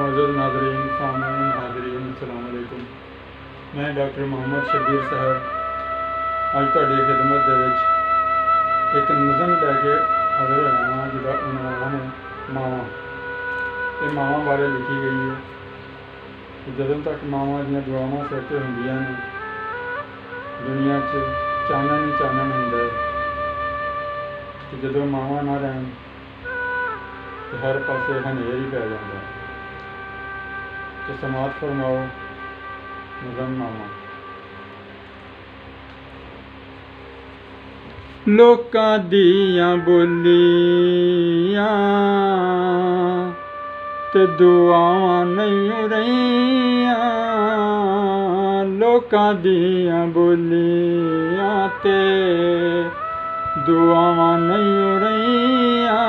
मोअज़्ज़ज़ नाज़रीन, सामीन, हाज़रीन, अस्सलाम वालेकुम। मैं डॉक्टर मोहम्मद शब्बीर साहब अज तुहाडी खिदमत दे विच एक नज़म लैके हाज़र होया हां जिहदा उनवान है मावां। ये मावां बारे लिखी गई है कि जदों तक मावां दीयां दुआवां सिर ते हुंदियां ने दुनिया च चानण ही चानण हुंदा है कि जदों मावां ना रहन तो हर पासे हनेर ही पै जांदा है। तो समात फरमाओ नज़म मावां। लोकां दियां बोलियां ते दुआवां नहीं रहियां, लोकां दियां बोलियां ते दुआवां नहीं रहियां,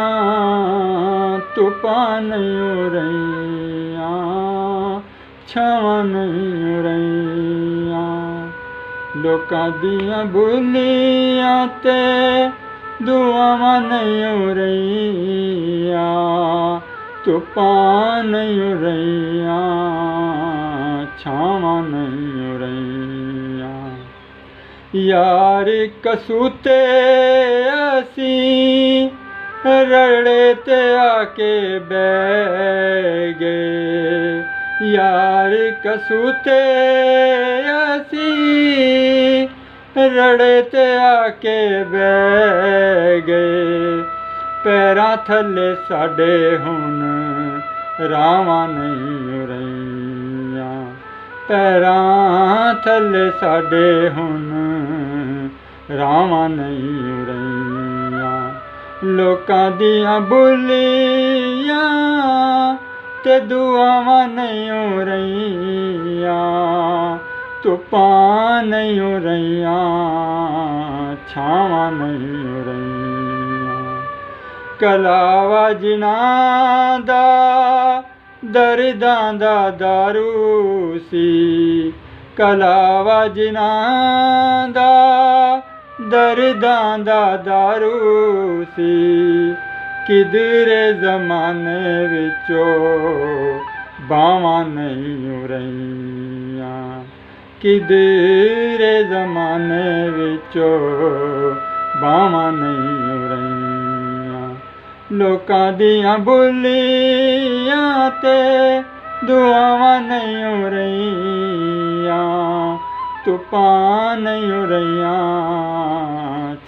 धुप्पां नहीं रहियां, छावां नहीं रहियां। लोकां दियां बोलियां ते दुआवां नहीं रहियां, धुप्पां नहीं रहियां, छावां नहीं रहियां। यार कसूते असीं रड़े ते आके बह गए, यार कसूते असीं रड़े ते आके बह गए। पैरां थल्ले साडे हुण रावां नहीं रहियां, पैरां थल्ले साडे हुण रावां नहीं रहियां। लोकां दियां बोलियां ते दुआवां नहीं रहियां, धुप्पां नहीं रहियां, छावां नहीं रहियां। कलावा जिन्हां दा दर्दां दा दारू सी, कलावा जिन्हां दा दर्दां दा दारू सी। किधरे ज़माने विचों बावां नहीं रहियां, किधरे ज़माने विचों बावां नहीं रहियां। लोकां दियां बोलियां ते दुआवां नहीं रहियां, धुप्पां नहीं रहियां,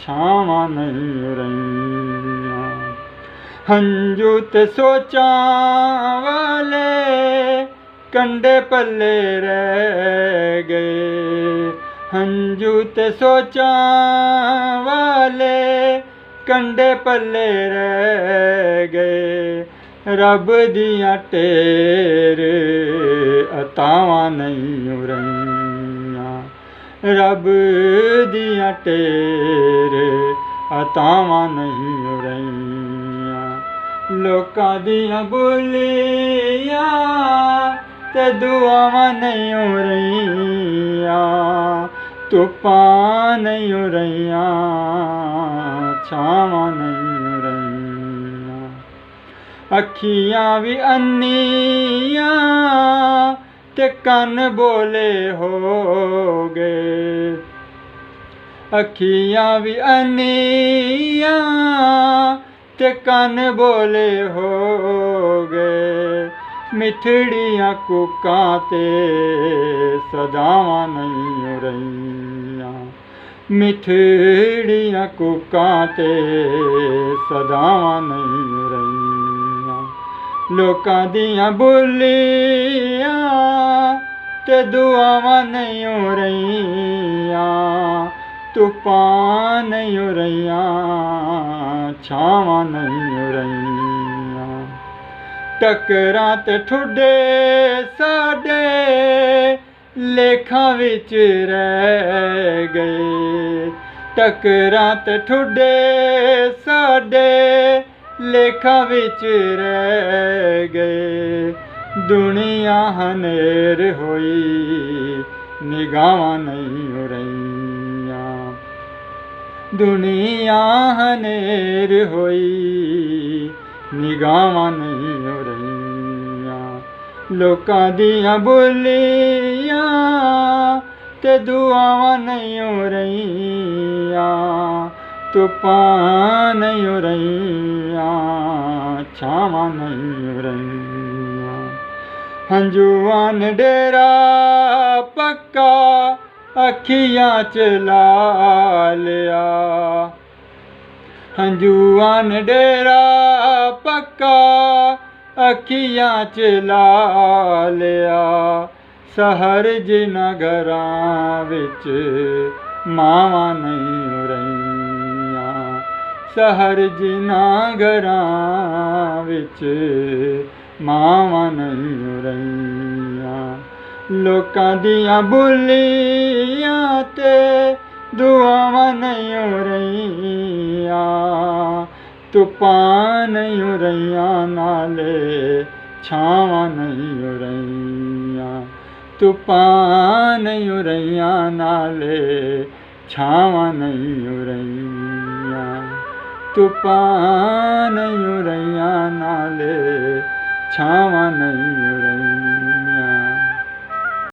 छावां नहीं रहियां। हंजू ते सोचां वाले कंडे पल्ले रह गए, हंजू ते सोचां वाले कंडे पल्ले रह गए। रब दियां ढेर अतावां नहीं रहियां, रब दियां ढेर अतावां नहीं रहियां। लोकां दियां बोलियां ते दुआवां नहीं रहियां, धुप्पां नहीं रहियां, छावां नहीं रहियां। अखियां भी अन्नियां ते कन्न बोले हो गए, अखियां भी अन्नियां ते कन्न बोले हो गए। मिठड़ियां कूकां ते सदावां नहीं रहियां, मिठड़ियां कूकां ते सदावां नहीं रहियां। लोकां दियां बोलियां ते दुआवां नहीं रहियां, धुप्पां नहीं रहियां, छावां नहीं रहियां। टकरां ते ठुडे साडे लेखां विच रह गए, टकरां ते ठुडे साडे लेखां विच रह गए। दुनिया हनेर होई निगाहां नहीं रहियां, दुनिया हनेर होई निगाहां नहीं रहियां। लोकां दियां बोलियां ते दुआवां नहीं हो रहीयां, धुप्पां नहीं हो रहीयां, छावां नहीं हो रहीयां। हंजुआं ने डेरा पक्का अखियां च ला लिया, हंजुआं ने डेरा पक्का अखियां च ला लिया। शहर जिन्हां घरां विच मावां नहीं हो रहीयां, शहर जिन्हां घरां विच मावां नहीं हो रहीयां। लोकां दियां बोलियां ते दुआवां नहीं हो रहीयां, धुप्पां नहीं हो रहीयां नाले छावां नहीं हो रहीयां, धुप्पां नहीं हो रहीयां नाले छावां नहीं हो रहीयां, धुप्पां नहीं हो रहीयां नाले छावां नहीं हो रहीयां।